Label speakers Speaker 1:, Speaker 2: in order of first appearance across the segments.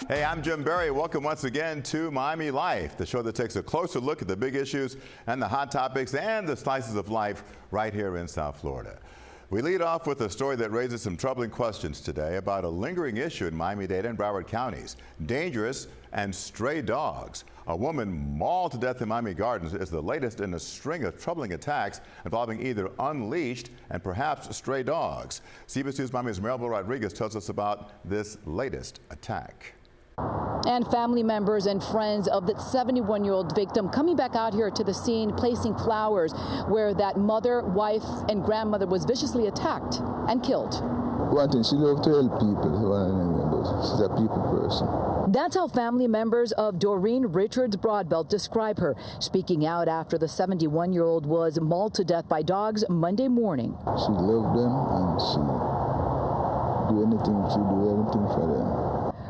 Speaker 1: Hey, I'm Jim Berry. Welcome once again to Miami Life, the show that takes a closer look at the big issues and the hot topics and the slices of life right here in South Florida. We lead off with a story that raises some troubling questions today about a lingering issue in Miami-Dade and Broward counties: dangerous and stray dogs. A woman mauled to death in Miami Gardens is the latest in a string of troubling attacks involving either unleashed and perhaps stray dogs. CBS News Miami's Maribel Rodriguez tells us about this latest attack.
Speaker 2: And family members and friends of the 71-year-old victim coming back out here to the scene, placing flowers where that mother, wife, and grandmother was viciously attacked and killed.
Speaker 3: One thing, she loved to help people. She's a people person.
Speaker 2: That's how family members of Doreen Richards Broadbelt describe her, speaking out after the 71-year-old was mauled to death by dogs Monday morning.
Speaker 3: She loved them and she do everything for them.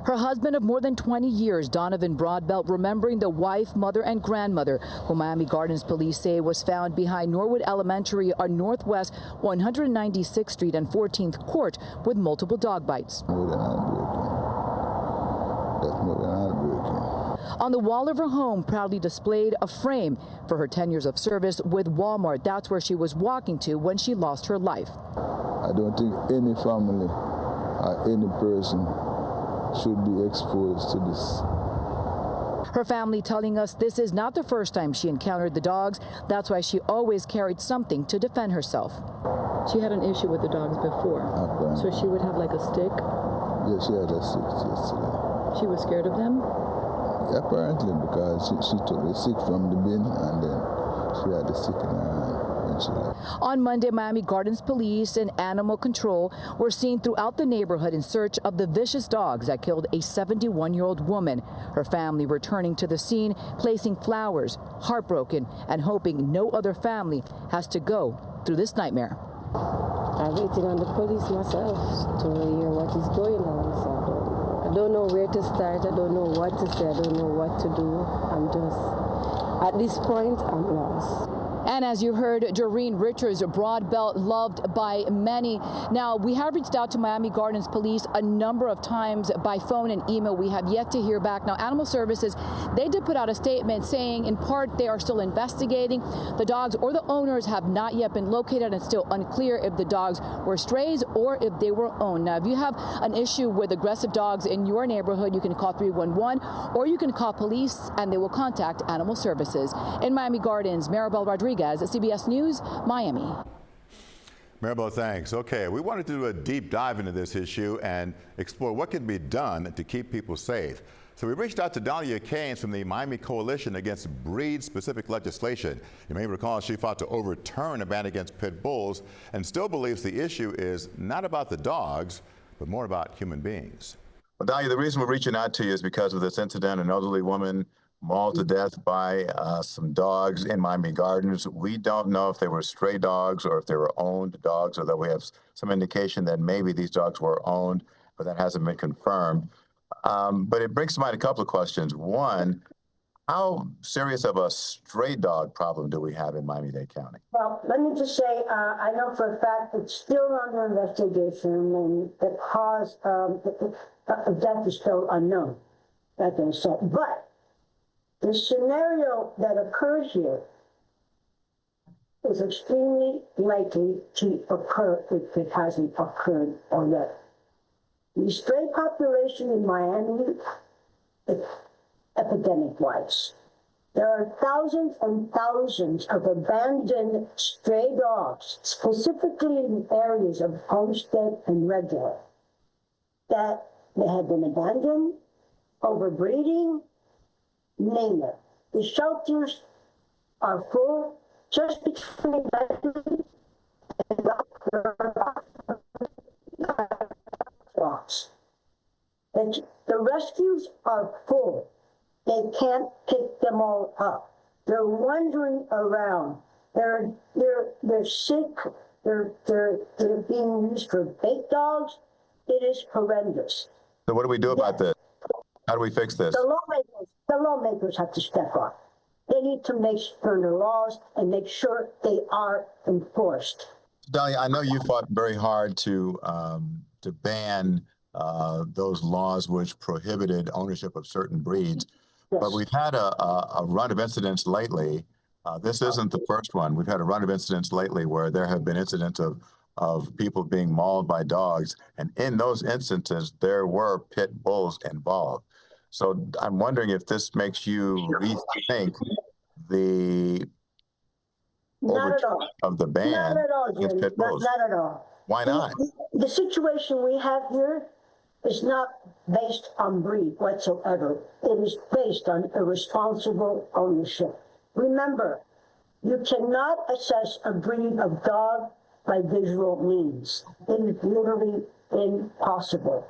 Speaker 2: Her husband of more than 20 years, Donovan Broadbelt, remembering the wife, mother, and grandmother, who Miami Gardens police say was found behind Norwood Elementary on Northwest 196th Street and 14th Court with multiple dog bites.
Speaker 3: More than heartbreaking. That's more than heartbreaking.
Speaker 2: On the wall of her home, proudly displayed a frame for her 10 years of service with Walmart. That's where she was walking to when she lost her life.
Speaker 3: I don't think any family or any person should be exposed to this.
Speaker 2: Her family telling us this is not the first time she encountered the dogs. That's why she always carried something to defend herself. She had an issue with the dogs before.
Speaker 3: Apparently.
Speaker 2: So she would have like a stick?
Speaker 3: Yeah, she had a stick yesterday.
Speaker 2: She was scared of them?
Speaker 3: Apparently, because she took the stick from the bin and then she had the stick in her hand.
Speaker 2: On Monday, Miami Gardens police and animal control were seen throughout the neighborhood in search of the vicious dogs that killed a 71-year-old woman. Her family returning to the scene, placing flowers, heartbroken, and hoping no other family has to go through this nightmare.
Speaker 4: I'm waiting on the police myself to hear what is going on. So I don't know where to start. I don't know what to say. I don't know what to do. At this point, I'm lost.
Speaker 2: And as you heard, Doreen Richards, Broadbelt, loved by many. Now, we have reached out to Miami Gardens police a number of times by phone and email. We have yet to hear back. Now, Animal Services, they did put out a statement saying, in part, they are still investigating. The dogs or the owners have not yet been located, and it's still unclear if the dogs were strays or if they were owned. Now, if you have an issue with aggressive dogs in your neighborhood, you can call 311 or you can call police and they will contact Animal Services. In Miami Gardens, Maribel Rodriguez, CBS News, Miami.
Speaker 1: Maribel, thanks. Okay, we wanted to do a deep dive into this issue and explore what can be done to keep people safe. So we reached out to Dahlia Keynes from the Miami Coalition Against Breed-Specific Legislation. You may recall she fought to overturn a ban against pit bulls and still believes the issue is not about the dogs, but more about human beings. Well, Dahlia, the reason we're reaching out to you is because of this incident, an elderly woman mauled to death by some dogs in Miami Gardens. We don't know if they were stray dogs or if they were owned dogs, although we have some indication that maybe these dogs were owned, but that hasn't been confirmed. But it brings to mind a couple of questions. One, how serious of a stray dog problem do we have in Miami-Dade County?
Speaker 5: Well, let me just say, I know for a fact it's still under investigation and the cause of death is still unknown. That being said, but the scenario that occurs here is extremely likely to occur if it hasn't occurred already. The stray population in Miami is epidemic-wise. There are thousands and thousands of abandoned stray dogs, specifically in areas of Homestead and Regular, that they have been abandoned, overbreeding, name it. The shelters are full just between and the rescues are full. They can't pick them all up. They're wandering around. They're sick. They're being used for bait dogs. It is horrendous.
Speaker 1: So what do we do about this? How do we fix this?
Speaker 5: The lawmakers have to step up. They need to make sterner laws and make sure they are enforced.
Speaker 1: Dahlia, I know you fought very hard to ban those laws which prohibited ownership of certain breeds.
Speaker 5: Yes.
Speaker 1: But we've had a run of incidents lately. This isn't the first one. We've had a run of incidents lately where there have been incidents of people being mauled by dogs. And in those instances, there were pit bulls involved. So I'm wondering if this makes you rethink the
Speaker 5: Not at all.
Speaker 1: of the ban
Speaker 5: Not at all,
Speaker 1: against
Speaker 5: Jim.
Speaker 1: pit bulls.
Speaker 5: Not at all.
Speaker 1: Why not?
Speaker 5: The situation we have here is not based on breed whatsoever. It is based on irresponsible ownership. Remember, you cannot assess a breed of dog by visual means. It is literally impossible.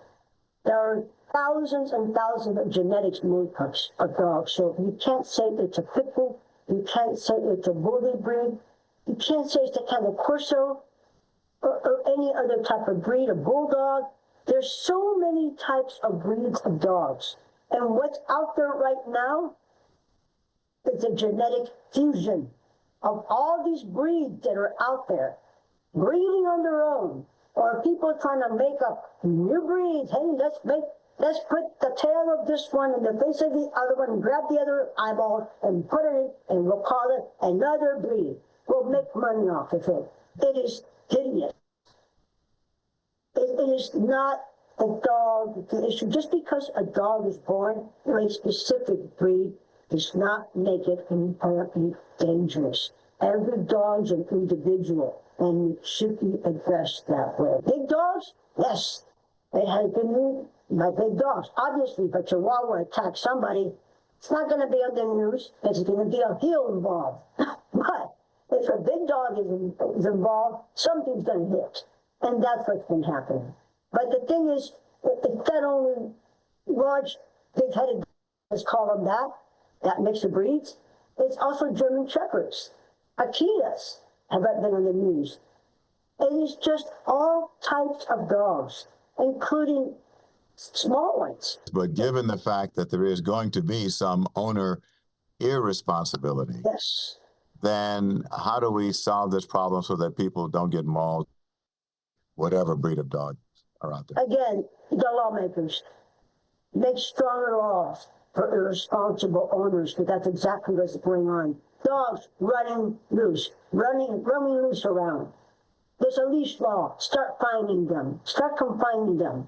Speaker 5: There are thousands and thousands of genetics makeups of dogs, so you can't say it's a pit bull, you can't say it's a bully breed, you can't say it's a kind of Corso or any other type of breed, a bulldog. There's so many types of breeds of dogs. And what's out there right now is a genetic fusion of all these breeds that are out there, breeding on their own, or people trying to make up new breeds. Hey, let's put the tail of this one in the face of the other one, and grab the other eyeball and put it in, and we'll call it another breed. We'll make money off of it. It is hideous. It is not a dog the issue. Just because a dog is born in a specific breed does not make it inherently dangerous. Every dog's an individual, and it should be addressed that way. Big dogs, yes, they have been by big dogs, obviously, but Chihuahua attacks somebody, it's not going to be on the news. It's going to be a heel involved. But if a big dog is involved, something's going to hit. And that's what's been happening. But the thing is, it's not only large, big-headed, let's call them that mix of breeds. It's also German Shepherds. Akitas have been on the news. It is just all types of dogs, including small ones.
Speaker 1: But given the fact that there is going to be some owner irresponsibility,
Speaker 5: Yes.
Speaker 1: then how do we solve this problem so that people don't get mauled, whatever breed of dog are out there?
Speaker 5: Again, the lawmakers make stronger laws for irresponsible owners, because that's exactly what's going on. Dogs running loose, running loose around. There's a leash law. Start finding them. Start confining them.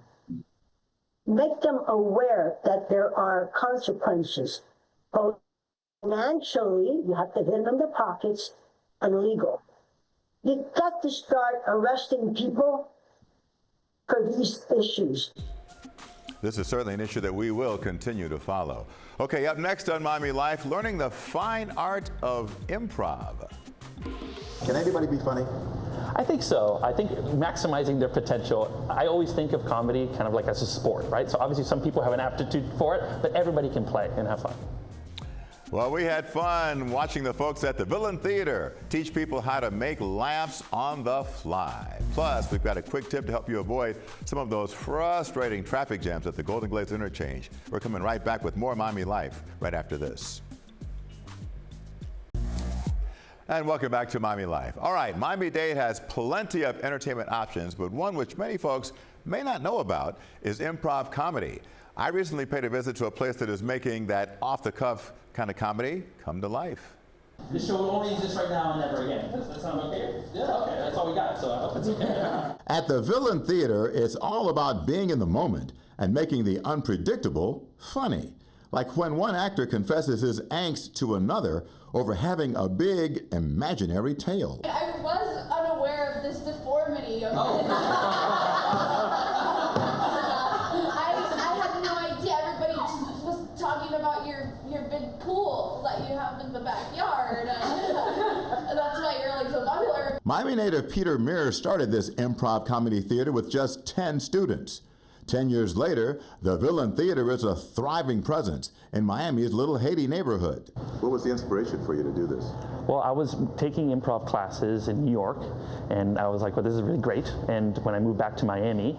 Speaker 5: Make them aware that there are consequences. Both financially, you have to hit them in the pockets, and legal. You've got to start arresting people for these issues.
Speaker 1: This is certainly an issue that we will continue to follow. Okay, up next on Miami Life, learning the fine art of improv. Can anybody be funny?
Speaker 6: I think so. I think maximizing their potential. I always think of comedy kind of like as a sport, right? So obviously some people have an aptitude for it, but everybody can play and have fun.
Speaker 1: Well, we had fun watching the folks at the Villain Theater teach people how to make laughs on the fly. Plus, we've got a quick tip to help you avoid some of those frustrating traffic jams at the Golden Glades Interchange. We're coming right back with more Miami Life right after this. And welcome back to Miami Life. All right, Miami-Dade has plenty of entertainment options, but one which many folks may not know about is improv comedy. I recently paid a visit to a place that is making that off-the-cuff kind of comedy come to life.
Speaker 6: The show will only exist right now and never again. Does that sound okay? Yeah, okay, that's all we got, so I hope it's okay.
Speaker 1: At the Villain Theater, it's all about being in the moment and making the unpredictable funny. Like when one actor confesses his angst to another over having a big imaginary tail.
Speaker 7: I was unaware of this deformity of I had no idea. Everybody just was talking about your big pool that you have in the backyard. And that's why you're like so popular.
Speaker 1: Miami native Peter Mears started this improv comedy theater with just 10 students. 10 years later, the Villain Theater is a thriving presence in Miami's Little Haiti neighborhood. What was the inspiration for you to do this?
Speaker 6: Well, I was taking improv classes in New York, and I was like, well, this is really great. And when I moved back to Miami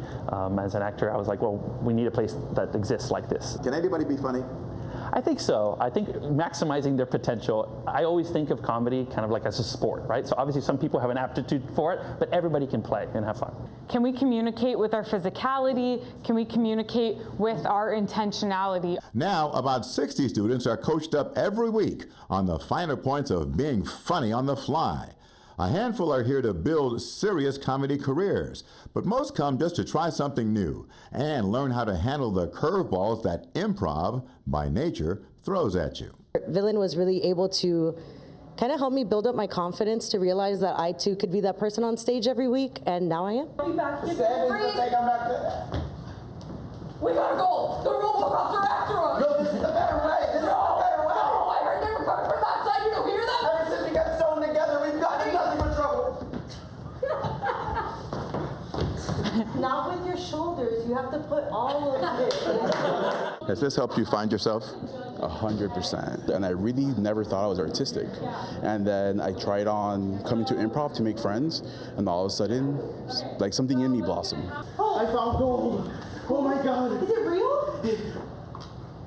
Speaker 6: as an actor, I was like, well, we need a place that exists like this.
Speaker 1: Can anybody be funny?
Speaker 6: I think so. I think maximizing their potential. I always think of comedy kind of like as a sport, right? So obviously some people have an aptitude for it, but everybody can play and have fun.
Speaker 8: Can we communicate with our physicality? Can we communicate with our intentionality?
Speaker 1: Now, about 60 students are coached up every week on the finer points of being funny on the fly. A handful are here to build serious comedy careers, but most come just to try something new and learn how to handle the curveballs that improv, by nature, throws at you.
Speaker 9: Villain was really able to kind of help me build up my confidence to realize that I too could be that person on stage every week, and now I am.
Speaker 7: We gotta go! The Robocops are after us!
Speaker 10: No, this is the better way! This is the better way!
Speaker 7: No, I heard they were coming from that side, you don't hear them?
Speaker 10: Ever since we got sewn together, we've gotten nothing but trouble.
Speaker 9: Not with your shoulders, you have to put all of it.
Speaker 1: Has this helped you find yourself?
Speaker 11: 100%. And I really never thought I was artistic. And then I tried on coming to improv to make friends, and all of a sudden, like something in me blossomed.
Speaker 10: I found gold. Oh my God.
Speaker 9: Is it real?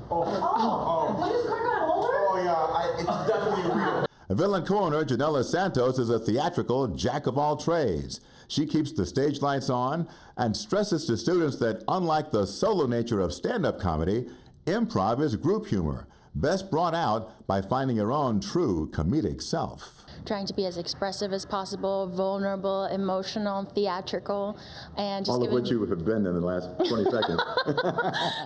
Speaker 9: What is Crocodile Holder?
Speaker 10: Oh yeah, it's definitely real.
Speaker 1: Villain co-owner Janela Santos is a theatrical jack of all trades. She keeps the stage lights on and stresses to students that unlike the solo nature of stand-up comedy, improv is group humor, best brought out by finding your own true comedic self.
Speaker 12: Trying to be as expressive as possible, vulnerable, emotional, theatrical, and just
Speaker 1: all of which you have been in the last 20 seconds.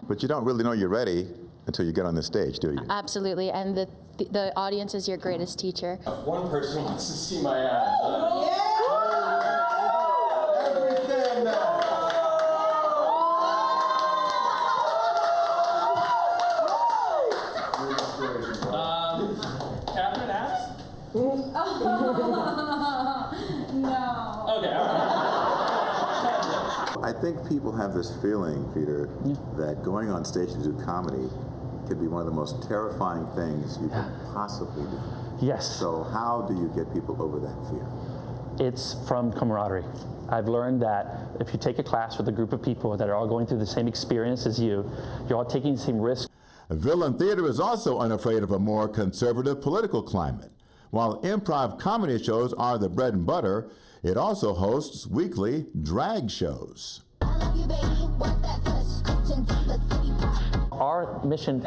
Speaker 1: But you don't really know you're ready until you get on the stage, do you?
Speaker 12: Absolutely, and the audience is your greatest teacher.
Speaker 13: If one person wants to see my ass,
Speaker 10: Everything now.
Speaker 13: Catherine Apps?
Speaker 7: No.
Speaker 13: Okay, all right.
Speaker 1: I think people have this feeling, Peter, that going on stage to do comedy could be one of the most terrifying things you can possibly do.
Speaker 6: Yes.
Speaker 1: So how do you get people over that fear?
Speaker 6: It's from camaraderie. I've learned that if you take a class with a group of people that are all going through the same experience as you, you're all taking the same risk.
Speaker 1: Villain theater is also unafraid of a more conservative political climate. While improv comedy shows are the bread and butter, it also hosts weekly drag shows.
Speaker 6: Our mission,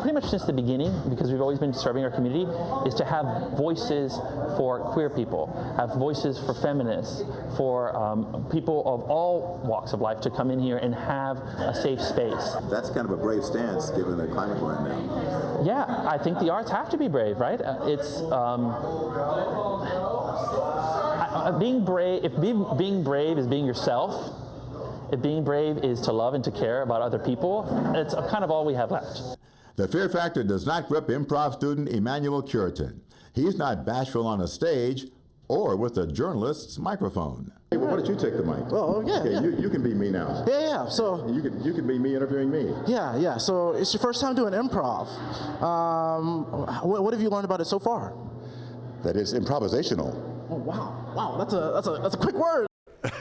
Speaker 6: pretty much since the beginning, because we've always been serving our community, is to have voices for queer people, have voices for feminists, for people of all walks of life to come in here and have a safe space.
Speaker 1: That's kind of a brave stance given the climate we're in now.
Speaker 6: Yeah, I think the arts have to be brave, right? It's being brave. If being brave is being yourself, if being brave is to love and to care about other people, it's kind of all we have left.
Speaker 1: The fear factor does not grip improv student Emmanuel Curitin. He's not bashful on a stage or with a journalist's microphone. Hey, well, why don't you take the mic?
Speaker 14: Oh, yeah.
Speaker 1: Okay,
Speaker 14: yeah.
Speaker 1: You can be me now.
Speaker 14: Yeah. So
Speaker 1: you can be me interviewing me.
Speaker 14: Yeah. So it's your first time doing improv. What have you learned about it so far?
Speaker 1: That it's improvisational.
Speaker 14: Oh wow. That's a quick word.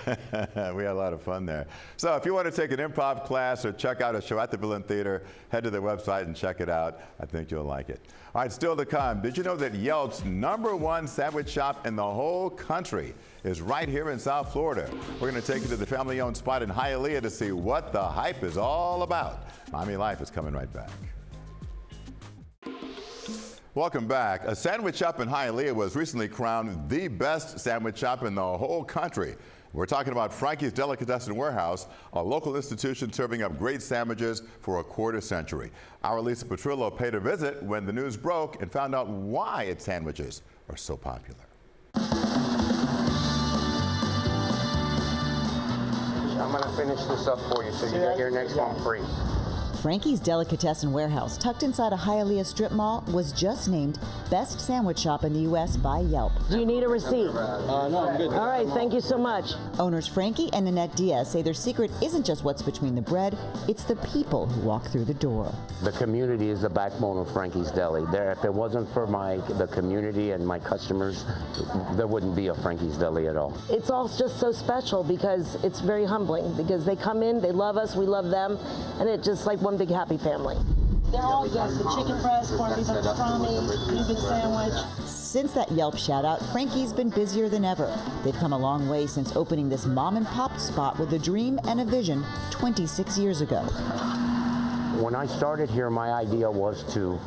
Speaker 1: We had a lot of fun there. So if you want to take an improv class or check out a show at the Villain Theater, head to their website and check it out. I think you'll like it. All right, still to come. Did you know that Yelp's #1 sandwich shop in the whole country is right here in South Florida? We're going to take you to the family-owned spot in Hialeah to see what the hype is all about. Miami Life is coming right back. Welcome back. A sandwich shop in Hialeah was recently crowned the best sandwich shop in the whole country. We're talking about Frankie's Delicatessen Warehouse, a local institution serving up great sandwiches for a quarter century. Our Lisa Petrillo paid a visit when the news broke and found out why its sandwiches are so popular.
Speaker 15: I'm going to finish this up for you so you get your next one free.
Speaker 16: Frankie's Delicatessen Warehouse, tucked inside a Hialeah strip mall, was just named Best Sandwich Shop in the U.S. by Yelp.
Speaker 17: Do you need a receipt?
Speaker 15: No, I'm good.
Speaker 17: All right, thank you so much.
Speaker 16: Owners Frankie and Nanette Diaz say their secret isn't just what's between the bread, it's the people who walk through the door.
Speaker 15: The community is the backbone of Frankie's Deli. If it wasn't for the community and my customers, there wouldn't be a Frankie's Deli at all.
Speaker 17: It's all just so special because it's very humbling because they come in, they love us, we love them, and it's just like one big happy family.
Speaker 18: They're all good. The chicken breast, corned beef and pastrami, Cuban sandwich.
Speaker 16: Since that Yelp shout-out, Frankie's been busier than ever. They've come a long way since opening this mom-and-pop spot with a dream and a vision 26 years ago.
Speaker 15: When I started here, my idea was to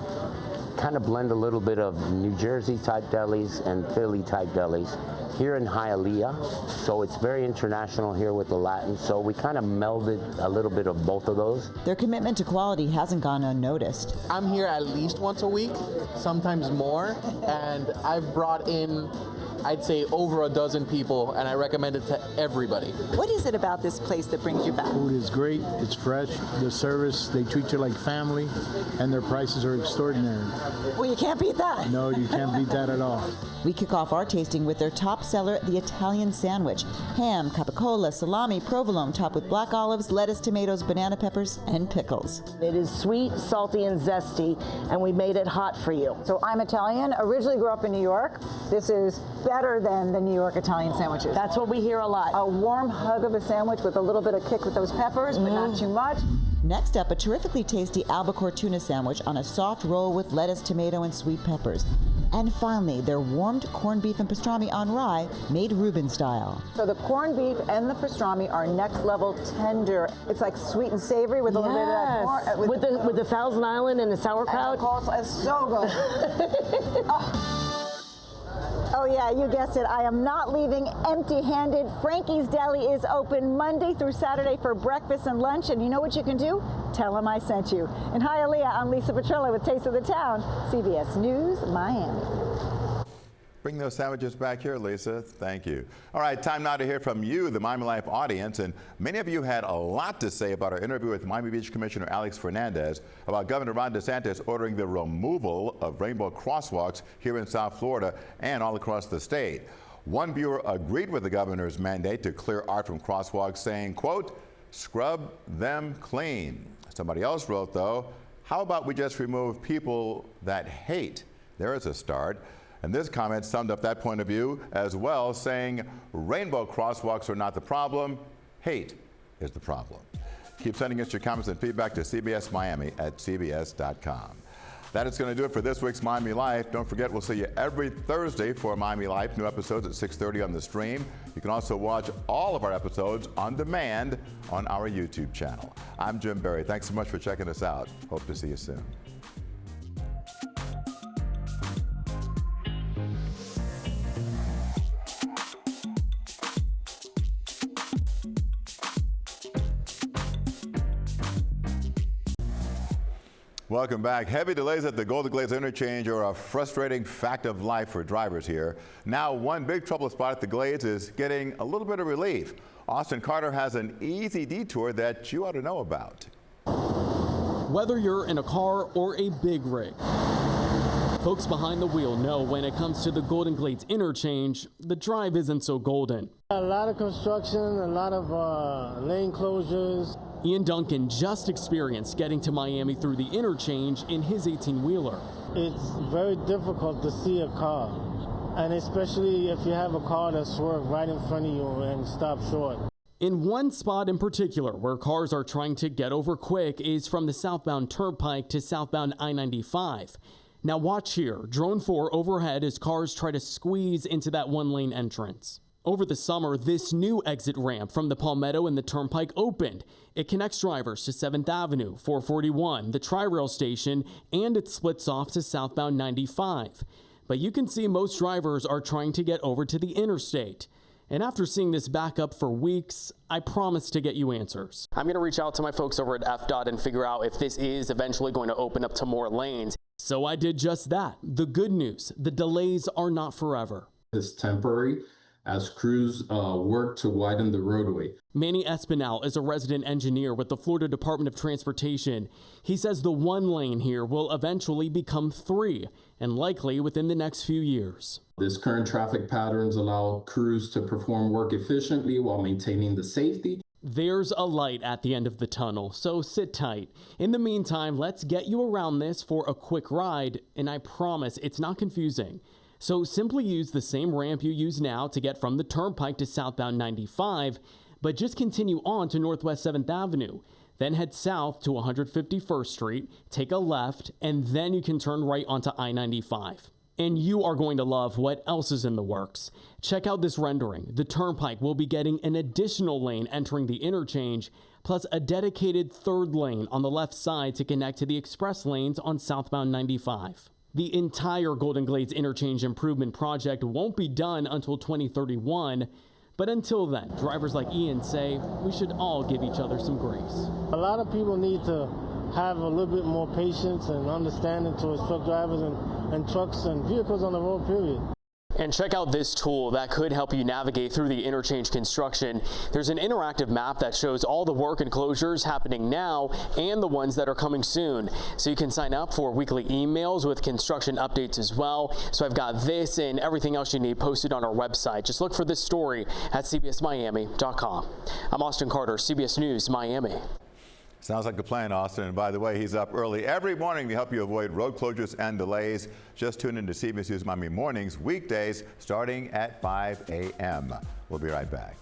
Speaker 15: kind of blend a little bit of New Jersey type delis and Philly type delis here in Hialeah. So it's very international here with the Latin. So we kind of melded a little bit of both of those.
Speaker 16: Their commitment to quality hasn't gone unnoticed.
Speaker 14: I'm here at least once a week, sometimes more, and I've brought in, I'd say, over a dozen people, and I recommend it to everybody.
Speaker 19: What is it about this place that brings you back?
Speaker 20: Food is great, it's fresh, the service, they treat you like family, and their prices are extraordinary.
Speaker 19: Well, you can't beat that.
Speaker 20: No, you can't beat that at all.
Speaker 16: We kick off our tasting with their top seller, the Italian sandwich. Ham, capicola, salami, provolone, topped with black olives, lettuce, tomatoes, banana peppers, and pickles.
Speaker 17: It is sweet, salty, and zesty, and we made it hot for you.
Speaker 21: So I'm Italian, originally grew up in New York. This is better than the New York Italian sandwiches.
Speaker 17: That's what we hear a lot.
Speaker 21: A warm hug of a sandwich with a little bit of kick with those peppers, but not too much.
Speaker 16: Next up, a terrifically tasty albacore tuna sandwich on a soft roll with lettuce, tomato, and sweet peppers. And finally, their warmed corned beef and pastrami on rye, made Reuben style.
Speaker 21: So the corned beef and the pastrami are next level tender. It's like sweet and savory with a little bit of that corn.
Speaker 17: With the Thousand Island and the sauerkraut.
Speaker 21: It's so good. Oh yeah, you guessed it. I am not leaving empty-handed. Frankie's Deli is open Monday through Saturday for breakfast and lunch, and you know what you can do? Tell them I sent you. In Hialeah, I'm Lisa Petrillo with Taste of the Town, CBS News, Miami.
Speaker 1: Bring those sandwiches back here, Lisa. Thank you. All right, time now to hear from you, the Miami Life audience. And many of you had a lot to say about our interview with Miami Beach Commissioner Alex Fernandez about Governor Ron DeSantis ordering the removal of rainbow crosswalks here in South Florida and all across the state. One viewer agreed with the governor's mandate to clear art from crosswalks, saying, quote, scrub them clean. Somebody else wrote, though, how about we just remove people that hate? There is a start. And this comment summed up that point of view as well, saying rainbow crosswalks are not the problem, hate is the problem. Keep sending us your comments and feedback to cbsmiami@cbs.com. That is going to do it for this week's Miami Life. Don't forget, we'll see you every Thursday for Miami Life. New episodes at 6:30 on the stream. You can also watch all of our episodes on demand on our YouTube channel. I'm Jim Berry. Thanks so much for checking us out. Hope to see you soon. Welcome back. Heavy delays at the Golden Glades Interchange are a frustrating fact of life for drivers here. Now, one big trouble spot at the Glades is getting a little bit of relief. Austin Carter has an easy detour that you ought to know about.
Speaker 22: Whether you're in a car or a big rig, folks behind the wheel know when it comes to the Golden Glades Interchange, the drive isn't so golden.
Speaker 23: A lot of construction, a lot of lane closures.
Speaker 22: Ian Duncan just experienced getting to Miami through the interchange in his 18-wheeler.
Speaker 23: It's very difficult to see a car, and especially if you have a car that swerves right in front of you and stop short.
Speaker 22: In one spot in particular where cars are trying to get over quick is from the southbound Turnpike to southbound I-95. Now watch here, drone 4 overhead as cars try to squeeze into that one-lane entrance. Over the summer, this new exit ramp from the Palmetto and the Turnpike opened. It connects drivers to 7th Avenue, 441, the Tri-Rail station, and it splits off to southbound 95. But you can see most drivers are trying to get over to the interstate. And after seeing this back up for weeks, I promise to get you answers.
Speaker 24: I'm going to reach out to my folks over at FDOT and figure out if this is eventually going to open up to more lanes.
Speaker 22: So I did just that. The good news, the delays are not forever.
Speaker 25: It's temporary as crews work to widen the roadway.
Speaker 22: Manny Espinal is a resident engineer with the Florida Department of Transportation. He says the one lane here will eventually become 3, and likely within the next few years.
Speaker 25: This current traffic patterns allow crews to perform work efficiently while maintaining the safety.
Speaker 22: There's a light at the end of the tunnel, so sit tight. In the meantime, let's get you around this for a quick ride, and I promise it's not confusing. So simply use the same ramp you use now to get from the Turnpike to southbound 95, but just continue on to Northwest 7th Avenue. Then head south to 151st Street, take a left, and then you can turn right onto I-95. And you are going to love what else is in the works. Check out this rendering. The turnpike will be getting an additional lane entering the interchange, plus a dedicated third lane on the left side to connect to the express lanes on southbound 95. The entire Golden Glades Interchange improvement project won't be done until 2031, but until then, drivers like Ian say we should all give each other some grace.
Speaker 23: A lot of people need to have a little bit more patience and understanding towards truck drivers and trucks and vehicles on the road, period.
Speaker 24: And check out this tool that could help you navigate through the interchange construction. There's an interactive map that shows all the work and closures happening now and the ones that are coming soon. So you can sign up for weekly emails with construction updates as well. So I've got this and everything else you need posted on our website. Just look for this story at cbsmiami.com. I'm Austin Carter, CBS News, Miami.
Speaker 1: Sounds like a plan, Austin. And by the way, he's up early every morning to help you avoid road closures and delays. Just tune in to CBS News Miami mornings, weekdays, starting at 5 a.m. We'll be right back.